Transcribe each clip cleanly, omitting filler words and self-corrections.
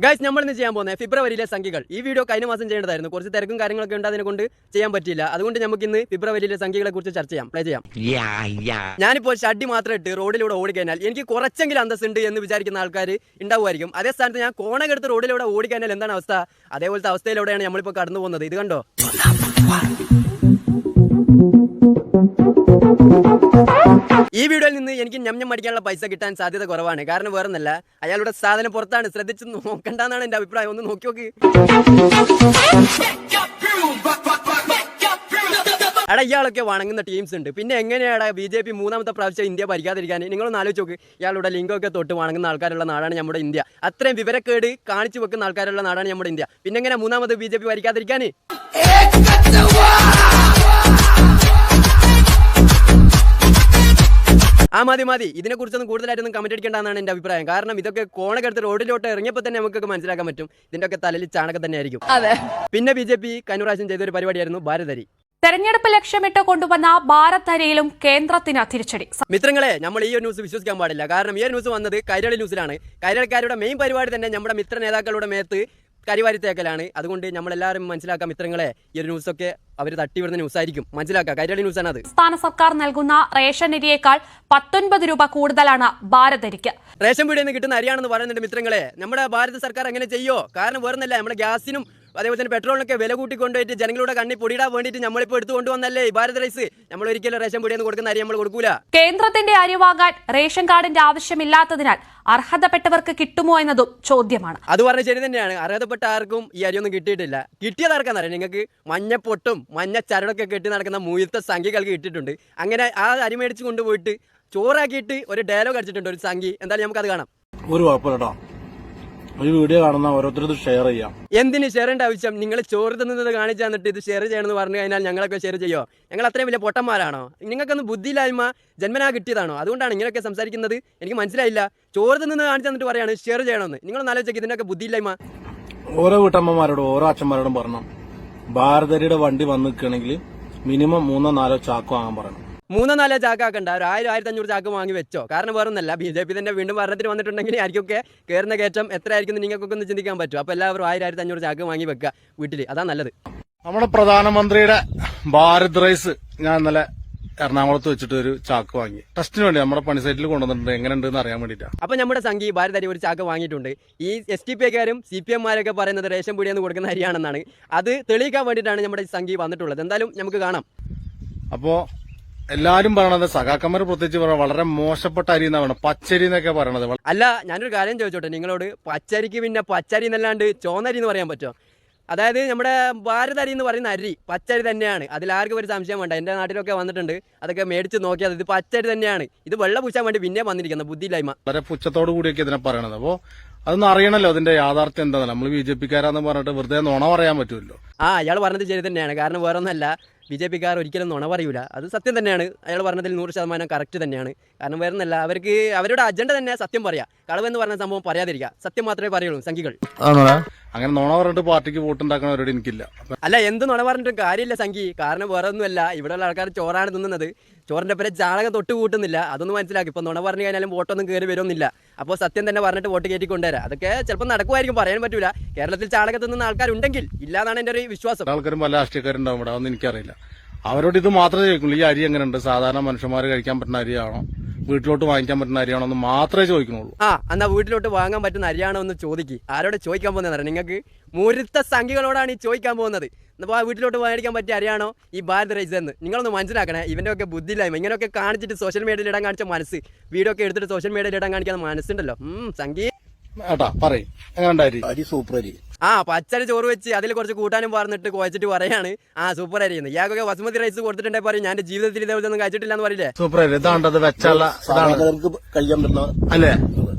Guys നമ്മൾ ഇന്ന് ചെയ്യാൻ പോകുന്നത് ഫെബ്രുവരിയിലെ സംഖ്യകൾ. ഈ വീഡിയോ കഴിഞ്ഞ മാസം ചെയ്യേണ്ടതായിരുന്നു. കുറച്ച് തിരക്കും കാര്യങ്ങളൊക്കെ ഉണ്ട്, അതിനെ കൊണ്ട് ചെയ്യാൻ പറ്റില്ല. അതുകൊണ്ട് നമുക്ക് ഇന്ന് ഫെബ്രുവരിയിലെ സംഖ്യകളെ കുറിച്ച് ചർച്ച ചെയ്യാം, പ്ലേ ചെയ്യാം. ഞാനിപ്പോൾ ഷഡ്ഡി മാത്രം ഇട്ട് റോഡിലൂടെ ഓടിക്കഴിഞ്ഞാൽ എനിക്ക് കുറച്ചെങ്കിലും അന്തസ്സുണ്ട് എന്ന് വിചാരിക്കുന്ന ആൾക്കാർ ഉണ്ടാവുമായിരിക്കും. അതേ സ്ഥാനത്ത് ഞാൻ കോണകെടുത്ത് റോഡിലൂടെ ഓടിക്കഴിഞ്ഞാൽ എന്താണ് അവസ്ഥ? അതേപോലത്തെ അവസ്ഥയിലൂടെയാണ് നമ്മളിപ്പോൾ കടന്നു പോകുന്നത്. ഇത് കണ്ടോ? ഈ വീഡിയോയിൽ നിന്ന് എനിക്ക് ഞം അടിക്കാനുള്ള പൈസ കിട്ടാൻ സാധ്യത കുറവാണ്. കാരണം വേറൊന്നല്ല, അയാളുടെ സാധനം പുറത്താണ്, ശ്രദ്ധിച്ച് നോക്കണ്ടെന്നാണ് എന്റെ അഭിപ്രായം. ഒന്ന് നോക്കി നോക്ക്. എടാ, ഇയാളൊക്കെ വണങ്ങുന്ന ടീംസ് ഉണ്ട്. പിന്നെ എങ്ങനെയാണ് BJP മൂന്നാമത്തെ പ്രാവശ്യം ഇന്ത്യ ഭരിക്കാതിരിക്കാൻ? നിങ്ങളൊന്ന് ആലോചിച്ച് നോക്ക്. ഇയാളുടെ ലിംഗമൊക്കെ തൊട്ട് വണങ്ങുന്ന ആൾക്കാരുള്ള നാടാണ് നമ്മുടെ ഇന്ത്യ. അത്രയും വിവരക്കേട് കാണിച്ചു വെക്കുന്ന ആൾക്കാരുള്ള നാടാണ് നമ്മുടെ ഇന്ത്യ. പിന്നെ എങ്ങനെ മൂന്നാമത് BJP ഭരിക്കാതിരിക്കാൻ? മതി. ഇതിനെ കുറിച്ചൊന്നും കൂടുതലായിട്ടൊന്നും കമന്റ് അടിക്കേണ്ടതാണ് എന്റെ അഭിപ്രായം. കാരണം ഇതൊക്കെ കോണക്കെടുത്ത് റോഡിലോട്ട് ഇറങ്ങിയപ്പോൾ തന്നെ നമുക്കൊക്കെ മനസ്സിലാക്കാൻ പറ്റും ഇതിന്റെ ഒക്കെ തലയിൽ ചാണകം തന്നെ ആയിരിക്കും. പിന്നെ BJP കഴിഞ്ഞ പ്രാവശ്യം ചെയ്ത ഒരു പരിപാടിയായിരുന്നു ഭാരതരി. തെരഞ്ഞെടുപ്പ് ലക്ഷ്യമിട്ട് കൊണ്ടുവന്ന ഭാരതരിയിലും കേന്ദ്രത്തിന് തിരിച്ചടി. മിത്രങ്ങളെ, നമ്മൾ ഈ ഒരു ന്യൂസ് വിശ്വസിക്കാൻ പാടില്ല. കാരണം ഈ ഒരു ന്യൂസ് വന്നത് കൈരളി ന്യൂസിലാണ്. കൈരളിക്കാരുടെ മെയിൻ പരിപാടി തന്നെ നമ്മുടെ മിത്ര നേതാക്കളുടെ മേത്ത് കരിവാരി തേക്കലാണ്. അതുകൊണ്ട് നമ്മളെല്ലാവരും മനസ്സിലാക്കാം മിത്രങ്ങളെ, ഈ ഒരു ന്യൂസൊക്കെ അവർ തട്ടിവിടുന്ന ന്യൂസായിരിക്കും. മനസ്സിലാക്കാം, കൈരളി ന്യൂസാണ് അത്. സംസ്ഥാന സർക്കാർ നൽകുന്ന റേഷൻ അരിയേക്കാൾ 19 രൂപ കൂടുതലാണ് ഭാരതരിക്ക്. റേഷൻ പീടിയിൽ നിന്ന് കിട്ടുന്ന അരിയാണെന്ന് പറയുന്നുണ്ട് മിത്രങ്ങളെ. നമ്മുടെ ഭാരത സർക്കാർ അങ്ങനെ ചെയ്യോ? കാരണം വേറൊന്നല്ല, നമ്മുടെ ഗ്യാസിനും അതേപോലെ തന്നെ പെട്രോളിനൊക്കെ വില കൂട്ടിക്കൊണ്ടുപോയിട്ട് ജനങ്ങളുടെ കണ്ണി പൊടിയിടാൻ വേണ്ടിയിട്ട് നമ്മളിപ്പോൾ എടുത്തു കൊണ്ടുവന്നല്ലേ ഈ ഭാരത് റൈസ്. നമ്മൾ ഒരിക്കലും റേഷൻ പീടിയിൽ നിന്ന് കൊടുക്കുന്ന അരി നമ്മൾ കൊടുക്കൂല. കേന്ദ്രത്തിന്റെ അരി വാങ്ങാൻ റേഷൻ കാർഡിന്റെ ആവശ്യമില്ലാത്തതിനാൽ അർഹതപ്പെട്ടവർക്ക് കിട്ടുമോ എന്നതും ചോദ്യമാണ്. അത് പറഞ്ഞ ശരി തന്നെയാണ്. അർഹതപ്പെട്ട ആർക്കും ഈ അരിയൊന്നും കിട്ടിയിട്ടില്ല. കിട്ടിയത് ആർക്കാന്നറിയാം? നിങ്ങൾക്ക് മഞ്ഞപ്പൊട്ടും മഞ്ഞ ചരടൊക്കെ കെട്ടി നടക്കുന്ന മൂയത്തെ സംഖ്യകൾക്ക് കിട്ടിയിട്ടുണ്ട്. അങ്ങനെ ആ അരി മേടിച്ച് കൊണ്ടുപോയിട്ട് ചോറാക്കിയിട്ട് ഒരു ഡയലോഗ് അടിച്ചിട്ടുണ്ട് ഒരു സംഖ്യ. എന്തായാലും നമുക്കത് കാണാം. ഒരു കുഴപ്പമില്ല, ഈ വീഡിയോ കാണുന്ന ഓരോരുത്തരും ഷെയർ ചെയ്യാം. എന്തിന് ഷെയർ ചെയ്യേണ്ട ആവശ്യം? നിങ്ങൾ ചോറ് തിന്നുന്നത് കാണിച്ചു തന്നിട്ട് ഇത് ഷെയർ ചെയ്യണമെന്ന് പറഞ്ഞു കഴിഞ്ഞാൽ ഞങ്ങളൊക്കെ ഷെയർ ചെയ്യോ? ഞങ്ങൾ അത്രയും വലിയ പൊട്ടന്മാരാണോ? നിങ്ങൾക്കൊന്ന് ബുദ്ധിയില്ലായ്മ ജന്മനാ കിട്ടിയതാണോ? അതുകൊണ്ടാണ് ഇങ്ങനെയൊക്കെ സംസാരിക്കുന്നത്. എനിക്ക് മനസ്സിലായില്ല. ചോറ് തിന്നുന്നത് കാണിച്ചു തന്നിട്ട് പറയാണ് ഷെയർ ചെയ്യണമെന്ന്. നിങ്ങളൊന്ന് ആലോചിക്കുക, ഇതിനൊക്കെ ബുദ്ധിയില്ലായ്മ. ഓരോ വീട്ടമ്മമാരോടും ഓരോ അച്ഛന്മാരോടും പറഞ്ഞു, ഭാരതരിയുടെ വണ്ടി വന്ന് നിൽക്കണമെങ്കിൽ മിനിമം 3-4 ചാക്ക് വാങ്ങാൻ പറയണം. 3-4 ചാക്കാക്കണ്ട, ഒരു 1000-1500 ചാക്ക് വാങ്ങി വെച്ചോ. കാരണം വേറൊന്നല്ല, BJP തന്നെ വീണ്ടും ഭരണത്തിന് വന്നിട്ടുണ്ടെങ്കിൽ ആർക്കൊക്കെ കയറുന്ന കയറ്റം എത്രയായിരിക്കും നിങ്ങൾക്കൊക്കെ ഒന്ന് ചിന്തിക്കാൻ പറ്റും. അപ്പോൾ എല്ലാവരും 1000-1500 ചാക്ക് വാങ്ങി വെക്കുക വീട്ടിൽ, അതാ നല്ലത്. നമ്മുടെ പ്രധാനമന്ത്രിയുടെ ഭാരത് റൈസ് ഞാൻ ഇന്നലെ എറണാകുളത്ത് വെച്ചിട്ട് ഒരു ചാക്ക് വാങ്ങി. ടെസ്റ്റിന് വേണ്ടി നമ്മുടെ പണി സൈറ്റിൽ കൊണ്ടുവന്നിട്ടുണ്ട്, എങ്ങനെയുണ്ടെന്ന് അറിയാൻ വേണ്ടിയിട്ടാണ്. അപ്പോൾ നമ്മുടെ സംഘി ഭാരത് അരി ഒരു ചാക്ക് വാങ്ങിയിട്ടുണ്ട്. ഈ STP കാരും CPM മാരൊക്കെ പറയുന്നത് റേഷൻ പീടിയിൽ നിന്ന് കൊടുക്കുന്ന അരിയാണെന്നാണ്. അത് തെളിയിക്കാൻ വേണ്ടിയിട്ടാണ് നമ്മുടെ സംഘി വന്നിട്ടുള്ളത്. എന്തായാലും നമുക്ക് കാണാം. അപ്പോൾ എല്ലാരും പറയണത്, സഖാക്കന്മാർ പ്രത്യേകിച്ച് പറയണത് വളരെ മോശപ്പെട്ട അരി എന്നാണ്, പച്ചരി എന്നൊക്കെ പറയണത്. അല്ല, ഞാനൊരു കാര്യം ചോദിച്ചോട്ടെ നിങ്ങളോട്. പച്ചരിക്ക് പിന്നെ പച്ചരി എന്നല്ലാണ്ട് ചോന്നരി എന്ന് പറയാൻ പറ്റുമോ? അതായത് നമ്മുടെ ഭാരത് അരി എന്ന് പറയുന്ന അരി പച്ചരി തന്നെയാണ്. അതിലാർക്കും ഒരു സംശയം വേണ്ട. എൻ്റെ നാട്ടിലൊക്കെ വന്നിട്ടുണ്ട്, അതൊക്കെ മേടിച്ച് നോക്കിയാൽ ഇത് പച്ചരി തന്നെയാണ്. ഇത് വെള്ളം പൂശാൻ വേണ്ടി പിന്നെ വന്നിരിക്കുന്നത് ബുദ്ധിയില്ലായ്മ. വളരെ പുച്ഛത്തോടു കൂടിയൊക്കെ ഇതിനെ പറയണത്. അപ്പോൾ അതൊന്നും അറിയണല്ലോ അതിന്റെ യാഥാർത്ഥ്യം എന്താ. നമ്മൾ BJP കാരാന്ന് പറഞ്ഞിട്ട് വെറുതെ നുണ പറയാൻ പറ്റുമല്ലോ. അയാൾ പറഞ്ഞത് ശരി തന്നെയാണ്. കാരണം വേറെ ഒന്നല്ല, BJP കാർ ഒരിക്കലും നുണ പറയൂല. അത് സത്യം തന്നെയാണ്. അയാൾ പറഞ്ഞതിൽ 100% കറക്റ്റ് തന്നെയാണ്. കാരണം വേറെ ഒന്നല്ല, അവർക്ക് അവരുടെ അജണ്ട തന്നെ സത്യം പറയാം. കളവെന്ന് പറഞ്ഞ സംഭവം പറയാതിരിക്കുക, സത്യം മാത്രമേ പറയുള്ളൂ സംഖ്യകൾ. അങ്ങനെ നുണ പറഞ്ഞിട്ട് പാർട്ടിക്ക് വോട്ടുണ്ടാക്കണവരോട് എനിക്കില്ല. അല്ല, എന്ത് നുണ പറഞ്ഞിട്ടും കാര്യമില്ല സംഖ്യ. കാരണം വേറെ ഒന്നുമല്ല, ഇവിടെയുള്ള ആൾക്കാർ ചോറാണ് തിന്നുന്നത്. ചോറിന്റെ പേരെ ചാണകം തൊട്ട് കൂട്ടുന്നില്ല. അതൊന്നും മനസ്സിലാക്കി. ഇപ്പൊ നുണ പറഞ്ഞു കഴിഞ്ഞാലും വോട്ടൊന്നും കയറി വരുന്നില്ല. അപ്പോൾ സത്യം തന്നെ പറഞ്ഞിട്ട് വോട്ട് കയറ്റി കൊണ്ടുവരാം. അതൊക്കെ ചിലപ്പോൾ നടക്കുമായിരിക്കും, പറയാൻ പറ്റൂല. കേരളത്തിൽ ചാണകം തിന്നുന്ന ആൾക്കാരുണ്ടെങ്കിൽ, ഇല്ലാന്നാണ് എൻ്റെ ഒരു വിശ്വാസം. ആൾക്കാരും പല രാഷ്ട്രീയക്കാരുണ്ടാവും ഇവിടെ, അതൊന്നും എനിക്കറിയില്ല. അവരോട് ഇത് മാത്രമേ ചോദിക്കുള്ളൂ. ഈ അരി എങ്ങനെയുണ്ട്, സാധാരണ മനുഷ്യന്മാർ കഴിക്കാൻ പറ്റുന്ന അരിയാണോ, വീട്ടിലോട്ട് വാങ്ങിക്കാൻ പറ്റുന്ന അരിയാണോ എന്ന് മാത്രമേ ചോദിക്കുന്നുള്ളൂ. എന്നാ വീട്ടിലോട്ട് വാങ്ങാൻ പറ്റുന്ന അരിയാണോ എന്ന് ചോദിക്കും. ആരോട് ചോദിക്കാൻ പോകുന്നതാണ്? നിങ്ങൾക്ക് മുരുത്ത സംഖ്യകളോടാണ് ഈ ചോദിക്കാൻ പോകുന്നത്. അപ്പോൾ വീട്ടിലോട്ട് മേടിക്കാൻ പറ്റിയ അരിയാണോ ഈ ഭാരത് റൈസ് എന്ന് നിങ്ങളൊന്ന് മനസ്സിലാക്കണേ. ഇവൻ്റെ ഒക്കെ ബുദ്ധിയില്ലായ്മ. ഇങ്ങനെയൊക്കെ കാണിച്ചിട്ട് സോഷ്യൽ മീഡിയയിൽ ഇടാൻ കാണിച്ച മനസ്സ്, വീഡിയോ ഒക്കെ എടുത്തിട്ട് സോഷ്യൽ മീഡിയയിൽ ഇടാൻ കാണിക്കുന്ന മനസ്സുണ്ടല്ലോ. സംഖ്യ പറയും എങ്ങനെ അരി സൂപ്പർ അരി. പച്ചരി ചോറ് വെച്ച് അതിൽ കുറച്ച് കൂട്ടാനും പറഞ്ഞിട്ട് കുഴച്ചിട്ട് പറയാണ് സൂപ്പർ അരി എന്ന്. ഇയാൾക്കൊക്കെ ബസുമതി റൈസ് കൊടുത്തിട്ടുണ്ടെങ്കിൽ പറയും ഞാൻ ജീവിതത്തിൽ ഇതേപോലെ ഒന്നും കഴിച്ചിട്ടില്ല എന്ന് പറയില്ലേ. സൂപ്പർ അരി ഇതാണ്ടത് വെച്ചാൽ അല്ലേ.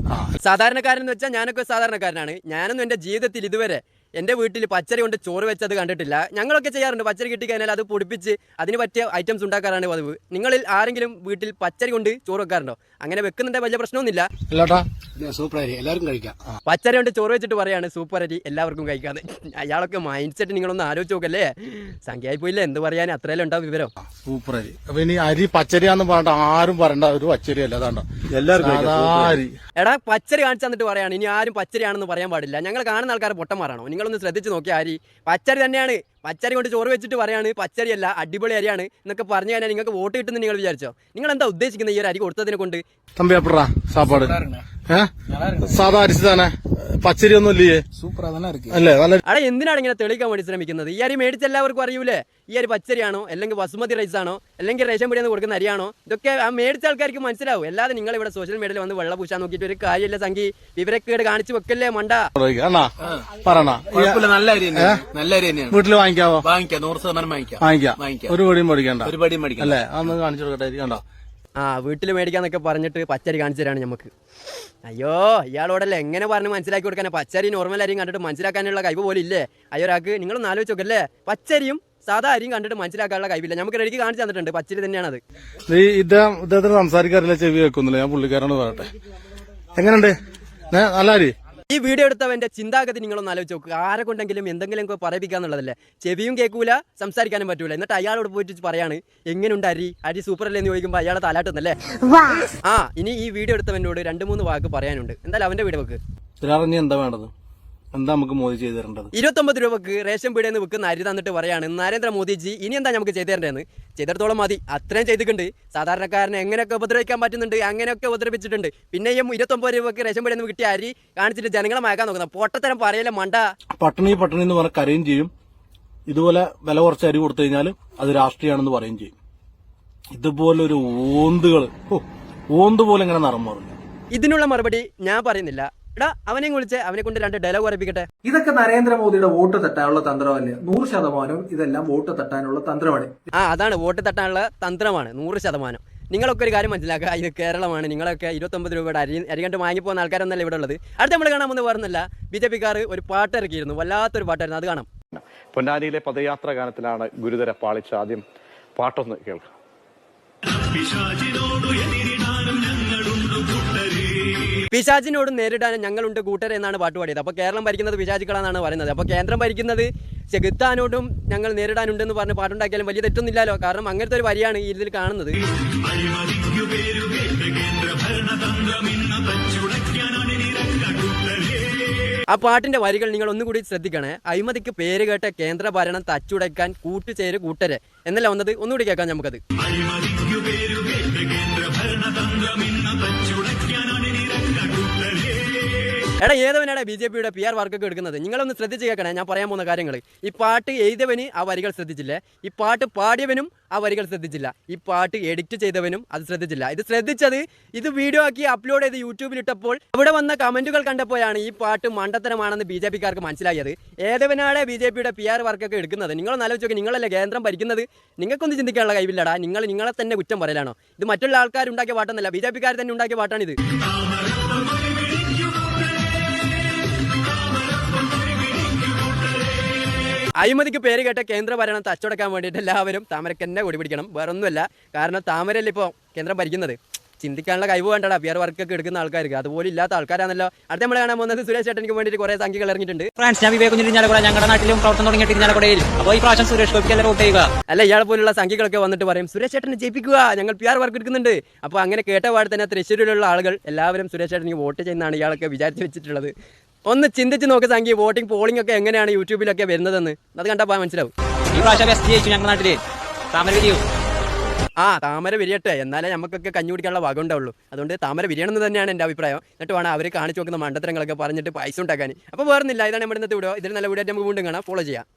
സാധാരണക്കാരൻ എന്ന് വെച്ചാൽ ഞാനൊക്കെ സാധാരണക്കാരനാണ്. ഞാനൊന്നും എന്റെ ജീവിതത്തിൽ ഇതുവരെ എൻ്റെ വീട്ടിൽ പച്ചരി കൊണ്ട് ചോറ് വെച്ചത് കണ്ടിട്ടില്ല. ഞങ്ങളൊക്കെ ചെയ്യാറുണ്ട്. പച്ചരി കിട്ടിക്കഴിഞ്ഞാൽ അത് പൊടിപ്പിച്ച് അതിന് പറ്റിയ ഐറ്റംസ് ഉണ്ടാക്കാറാണ് പതിവ്. നിങ്ങളിൽ ആരെങ്കിലും വീട്ടിൽ പച്ചരി കൊണ്ട് ചോറ് വെക്കാറുണ്ടോ? അങ്ങനെ വെക്കുന്നുണ്ടെ വലിയ പ്രശ്നമൊന്നുമില്ല. സൂപ്പർ അരി എല്ലാവർക്കും കഴിക്കാം. പച്ചരി കൊണ്ട് ചോറ് വെച്ചിട്ട് പറയാണ് സൂപ്പർ അരി എല്ലാവർക്കും കഴിക്കാതെ. അയാളൊക്കെ മൈൻഡ് സെറ്റ് നിങ്ങളൊന്ന് ആലോചിച്ച് നോക്കല്ലേ. സംഖ്യയായി പോയില്ല, എന്ത് പറയാൻ അത്രയല്ലേ ഉണ്ടാവും വിവരം. സൂപ്പർ അരി. അപ്പൊ ഇനി അരി പച്ചരിയാന്ന് പറഞ്ഞിട്ട് ആരും പറയണ്ട, ഒരു പച്ചരി അല്ല. അതാണ്ടോ എല്ലാവർക്കും. എടാ പച്ചരി കാണിച്ചു തന്നിട്ട് പറയാണ് ഇനി ആരും പച്ചരിയാണെന്ന് പറയാൻ പാടില്ല. ഞങ്ങൾ കാണുന്ന ആൾക്കാർ പൊട്ടന്മാരാണോ? നിങ്ങളൊന്ന് ശ്രദ്ധിച്ച് നോക്കിയാൽ അരി പച്ചരി തന്നെയാണ്. പച്ചരി കൊണ്ട് ചോറ് വെച്ചിട്ട് പറയാണ് പച്ചരിയല്ല അടിപൊളി അരിയാണ് എന്നൊക്കെ പറഞ്ഞു കഴിഞ്ഞാൽ നിങ്ങൾക്ക് വോട്ട് കിട്ടുമെന്ന് നിങ്ങൾ വിചാരിച്ചോ? നിങ്ങൾ എന്താ ഉദ്ദേശിക്കുന്നത് ഈ ഒരു അരി കൊടുത്തതിനെ കൊണ്ട്? തമ്പി അപ്പടാ സാപ്പാട് സാധാ അരിച്ച് തന്നെ പച്ചരി ഒന്നും ഇല്ലേ? സൂപ്പർ അല്ലേ? നല്ല അവിടെ എന്തിനാണ് ഇങ്ങനെ തെളിയിക്കാൻ വേണ്ടി ശ്രമിക്കുന്നത്? ഈ അരി മേടിച്ച എല്ലാവർക്കും അറിയൂലേ ഈ അരി പച്ചരിയാണോ അല്ലെങ്കിൽ ബസുമതി റൈസ് ആണോ അല്ലെങ്കിൽ റേഷൻ പീടിയിൽ നിന്ന് കൊടുക്കുന്ന അരിയാണോ? ഇതൊക്കെ ആ മേടിച്ച ആൾക്കാർക്ക് മനസ്സിലാവും. അല്ലാതെ നിങ്ങൾ ഇവിടെ സോഷ്യൽ മീഡിയയിൽ വന്ന് വെള്ളം പൂശാൻ നോക്കിയിട്ട് ഒരു കാര്യമില്ല. സംഖ്യ വിവരക്കേട് കാണിച്ചു വെക്കല്ലേ മണ്ട. പറയണ നല്ല അരി നല്ല അരി തന്നെയാണ്. വീട്ടിൽ വാങ്ങിക്കാവോ? വാങ്ങിക്കാം, 100% വാങ്ങിക്കാം. വാങ്ങിക്കാം. ഒരു പടിയും മേടിക്കണ്ട. ഒരു പടിയും മേടിക്കാം അല്ലേ? അന്ന് കാണിച്ചു കൊടുക്കട്ടെ. അരി കണ്ടോ? വീട്ടിൽ മേടിക്കാന്നൊക്കെ പറഞ്ഞിട്ട് പച്ചരി കാണിച്ചു തരാണ് നമുക്ക്. അയ്യോ ഇയാളോടല്ലേ എങ്ങനെ പറഞ്ഞ് മനസ്സിലാക്കി കൊടുക്കാനാ? പച്ചരി നോർമൽ അരിയും കണ്ടിട്ട് മനസ്സിലാക്കാനുള്ള കഴിവ് പോലും ഇല്ലേ അയ്യൊരാൾക്ക്? നിങ്ങളൊന്ന് ആലോചിച്ച് നോക്കല്ലേ. പച്ചരിയും സാധാ അരിയും കണ്ടിട്ട് മനസ്സിലാക്കാനുള്ള കഴിവില്ല. നമുക്ക് റെഡിക്ക് കാണിച്ചു തന്നിട്ടുണ്ട് പച്ചരി തന്നെയാണത്. ഇദ്ദേഹത്തിന് സംസാരിക്കാറില്ല, ചെവി വെക്കുന്നില്ല. ഞാൻ പുള്ളിക്കാരനോട് പറയട്ടെ. എങ്ങനെയുണ്ട്? നല്ല അരി. ഈ വീഡിയോ എടുത്തവന്റെ ചിന്താഗതി നിങ്ങളൊന്ന് ആലോചിച്ച് നോക്കുക. ആരെ കൊണ്ടെങ്കിലും എന്തെങ്കിലും പറയിപ്പിക്കാന്നുള്ളതല്ലേ? ചെവിയും കേൾക്കൂല, സംസാരിക്കാനും പറ്റൂല. എന്നിട്ട് അയാളോട് പോയിട്ട് പറയാണ് എങ്ങനെയുണ്ട് അരി, അരി സൂപ്പർ അല്ലേ എന്ന് ചോദിക്കുമ്പോൾ അയാളെ തലാട്ടുന്നല്ലേ. ഇനി ഈ വീഡിയോ എടുത്തവനോട് 2-3 വാക്ക് പറയാനുണ്ട്. എന്തായാലും അവന്റെ വീഡിയോ വെക്ക്. എന്താ വേണ്ടത്? എന്താ നമുക്ക് മോദി ചെയ്തു തരേണ്ടത്? 29 രൂപക്ക് റേഷൻ പീടിയിൽ നിന്ന് വെക്കുന്ന അരി തന്നിട്ട് പറയാണ് നരേന്ദ്രമോദിജി ഇനി എന്താ നമുക്ക് ചെയ്തു തരേണ്ടതെന്ന്. ചെയ്തിടത്തോളം മതി, അത്രയും ചെയ്തിട്ടുണ്ട്. സാധാരണക്കാരനെ എങ്ങനെയൊക്കെ ഉപദ്രവിക്കാൻ പറ്റുന്നുണ്ട് അങ്ങനെയൊക്കെ ഉപദ്രവിച്ചിട്ടുണ്ട്. പിന്നെയും 29 രൂപക്ക് റേഷൻ പീടിയിൽ നിന്ന് കിട്ടിയ അരി കാണിച്ചിട്ട് ജനങ്ങളെ മയക്കാൻ നോക്കുന്ന പൊട്ടത്തരം പറയല്ലേ മണ്ട. പട്ടിണി എന്ന് പറഞ്ഞ കരയും ചെയ്യും. ഇതുപോലെ വില കുറച്ച് അരി കൊടുത്തു കഴിഞ്ഞാൽ അത് രാഷ്ട്രീയമാണെന്ന് പറയുകയും ചെയ്യും. ഇതുപോലൊരു ഓന്ത് പോലെ ഇങ്ങനെ നിറം മാറില്ല. ഇതിനുള്ള മറുപടി ഞാൻ പറയുന്നില്ല. എടാ അവനെയും വിളിച്ച് അവനെ കൊണ്ട് 2 ഡയലോഗ് പറയിപ്പിക്കട്ടെ. ഇതൊക്കെ നരേന്ദ്രമോദിയുടെ വോട്ട് തട്ടാനുള്ള തന്ത്രമല്ലേ? 100% ഇതെല്ലാം വോട്ട് തട്ടാനുള്ള തന്ത്രമാണ്. അതാണ് വോട്ട് തട്ടാനുള്ള തന്ത്രമാണ് 100%. നിങ്ങളൊക്കെ ഒരു കാര്യം മനസ്സിലാക്കുക, ഇത് കേരളമാണ്. നിങ്ങളൊക്കെ 29 രൂപയുടെ അരി കണ്ട് വാങ്ങിപ്പോകുന്ന ആൾക്കാരൊന്നല്ല ഇവിടെ ഉള്ളത്. അടുത്ത നമ്മൾ കാണാൻ പോകുന്ന വേറൊന്നല്ല, BJP-ക്കാർ ഒരു പാട്ട് ഇറക്കിയിരുന്നു, വല്ലാത്തൊരു പാട്ടായിരുന്നു. അത് കാണാം. പൊന്നാനിയിലെ പദയാത്രാ ഗാനത്തിലാണ് ഗുരുതര പാളിച്ച. ആദ്യം പാട്ടൊന്ന് കേൾക്കാം. പിശാചിനോട് നേരിടാനും ഞങ്ങളുണ്ട് കൂട്ടരെ എന്നാണ് പാട്ട് പാടിയത്. അപ്പോൾ കേരളം ഭരിക്കുന്നത് പിശാചുക്കളാണെന്നാണ് പറയുന്നത്. അപ്പോൾ കേന്ദ്രം ഭരിക്കുന്നത് ചെകുത്താനോടും ഞങ്ങൾ നേരിടാനുണ്ടെന്ന് പറഞ്ഞ് പാട്ടുണ്ടാക്കിയാലും വലിയ തെറ്റൊന്നുമില്ലല്ലോ. കാരണം അങ്ങനത്തെ ഒരു വരിയാണ് ഈ ഇതിൽ കാണുന്നത്. ആ പാട്ടിന്റെ വരികൾ നിങ്ങൾ ഒന്നുകൂടി ശ്രദ്ധിക്കണേ. അഴിമതിക്ക് പേര് കേട്ട കേന്ദ്ര ഭരണം തച്ചുടയ്ക്കാൻ കൂട്ടുചേര് കൂട്ടരെ എന്നല്ല വന്നത്. ഒന്നുകൂടി കേൾക്കാം നമുക്കത്. എടാ ഏതവനാണ് BJP-യുടെ PR വർക്കൊക്കെ എടുക്കുന്നത്? നിങ്ങളൊന്ന് ശ്രദ്ധിച്ച് കേൾക്കണേ ഞാൻ പറയാൻ പോകുന്ന കാര്യങ്ങൾ. ഈ പാട്ട് എഴുതിയവന് ആ വരികൾ ശ്രദ്ധിച്ചില്ലേ, ഈ പാട്ട് പാടിയവനും ആ വരികൾ ശ്രദ്ധിച്ചില്ല, ഈ പാട്ട് എഡിറ്റ് ചെയ്തവനും അത് ശ്രദ്ധിച്ചില്ല. ഇത് ശ്രദ്ധിച്ചത് ഇത് വീഡിയോ ആക്കി അപ്ലോഡ് ചെയ്ത് യൂട്യൂബിൽ ഇട്ടപ്പോൾ അവിടെ വന്ന കമന്റുകൾ കണ്ടപ്പോഴാണ് ഈ പാട്ട് മണ്ടത്തരമാണെന്ന് BJP-ക്കാർക്ക് മനസ്സിലായത്. ഏതവനാണ് BJP-യുടെ PR വർക്കൊക്കെ എടുക്കുന്നത്? നിങ്ങളൊന്ന് ആലോചിച്ച് നോക്കി. നിങ്ങളല്ലേ കേന്ദ്രം ഭരിക്കുന്നത്? നിങ്ങൾക്കൊന്നും ചിന്തിക്കാനുള്ള കഴിവില്ലടാ. നിങ്ങളെ തന്നെ കുറ്റം പറയലാണോ? ഇത് മറ്റുള്ള ആൾക്കാരുണ്ടാക്കിയ പാട്ടൊന്നല്ല, BJP-ക്കാർ തന്നെ ഉണ്ടാക്കിയ പാട്ടാണിത്. അഴിമതിക്ക് പേര് കേട്ട കേന്ദ്ര ഭരണം തച്ചുടക്കാൻ വേണ്ടിയിട്ട് എല്ലാവരും താമരയ്ക്ക് തന്നെ കൊടി പിടിക്കണം. വേറൊന്നുമല്ല. കാരണം താമരയല്ലേ ഇപ്പോൾ കേന്ദ്രം ഭരിക്കുന്നത്. ചിന്തിക്കാനുള്ള കഴിവ് വേണ്ടടാ PR വർക്കൊക്കെ എടുക്കുന്ന ആൾക്കാർക്ക്. അതുപോലെ ഇല്ലാത്ത ആൾക്കാരാണല്ലോ. അടുത്ത നമ്മൾ കാണാൻ പോകുന്നത് സുരേഷ് ചേട്ടനിക്ക് വേണ്ടിയിട്ട് കുറെ സംഖ്യകൾ ഇറങ്ങിയിട്ടുണ്ട്. ഫ്രാൻസ് ഞാൻ വിവേകുഞ്ഞിരിഞ്ഞാലക്കുട ഞങ്ങളുടെ നാട്ടിലും പ്രവർത്തനം തുടങ്ങിയിട്ട് ഇരിഞ്ഞാലക്കുടയിൽ. അപ്പോൾ ഈ പ്രാവശ്യം സുരേഷ് ഗോപിക്ക് വോട്ട് ചെയ്യുക. അല്ല ഇയാളെ പോലുള്ള സംഖ്യകളൊക്കെ വന്നിട്ട് പറയും സുരേഷ് ചേട്ടനെ ജയിപ്പിക്കുക, ഞങ്ങൾ PR വർക്ക് എടുക്കുന്നുണ്ട്. അപ്പോൾ അങ്ങനെ കേട്ട പാട് തന്നെ തൃശ്ശൂരിലുള്ള ആളുകൾ എല്ലാവരും സുരേഷ് ചേട്ടനിക്ക് വോട്ട് ചെയ്യുന്നതാണ് ഇയാളൊക്കെ വിചാരിച്ച് വെച്ചിട്ടുള്ളത്. ഒന്ന് ചിന്തിച്ച് നോക്ക് സംഖ്യ വോട്ടിംഗ് പോളിംഗ് ഒക്കെ എങ്ങനെയാണ് യൂട്യൂബിലൊക്കെ വരുന്നതെന്ന്. അത് കണ്ടപ്പോൾ മനസ്സിലാവും. ഈ പ്രാവശ്യം ബെസ്റ്റ് ജയിച്ചു ഞങ്ങളുടെ നാട്ടില്. താമര വിരിയും. താമര വിരിയട്ടെ, എന്നാലേ നമുക്കൊക്കെ കഞ്ഞി കുടിക്കാനുള്ള ഭാഗം ഉണ്ടാവുള്ളൂ. അതുകൊണ്ട് താമര വിരിയണമെന്ന് തന്നെയാണ് എൻ്റെ അഭിപ്രായം. എന്നിട്ട് വേണം അവർ കാണിച്ചു നോക്കുന്ന മണ്ടത്തരങ്ങളൊക്കെ പറഞ്ഞിട്ട് പൈസ ഉണ്ടാക്കാൻ. അപ്പോൾ വേറൊന്നില്ല, ഇതാണ് നമ്മുടെ ഇന്നത്തെ വീഡിയോ. ഇതിൽ നല്ല വീഡിയോ നമുക്ക് വീണ്ടും കാണാം. ഫോളോ ചെയ്യാം.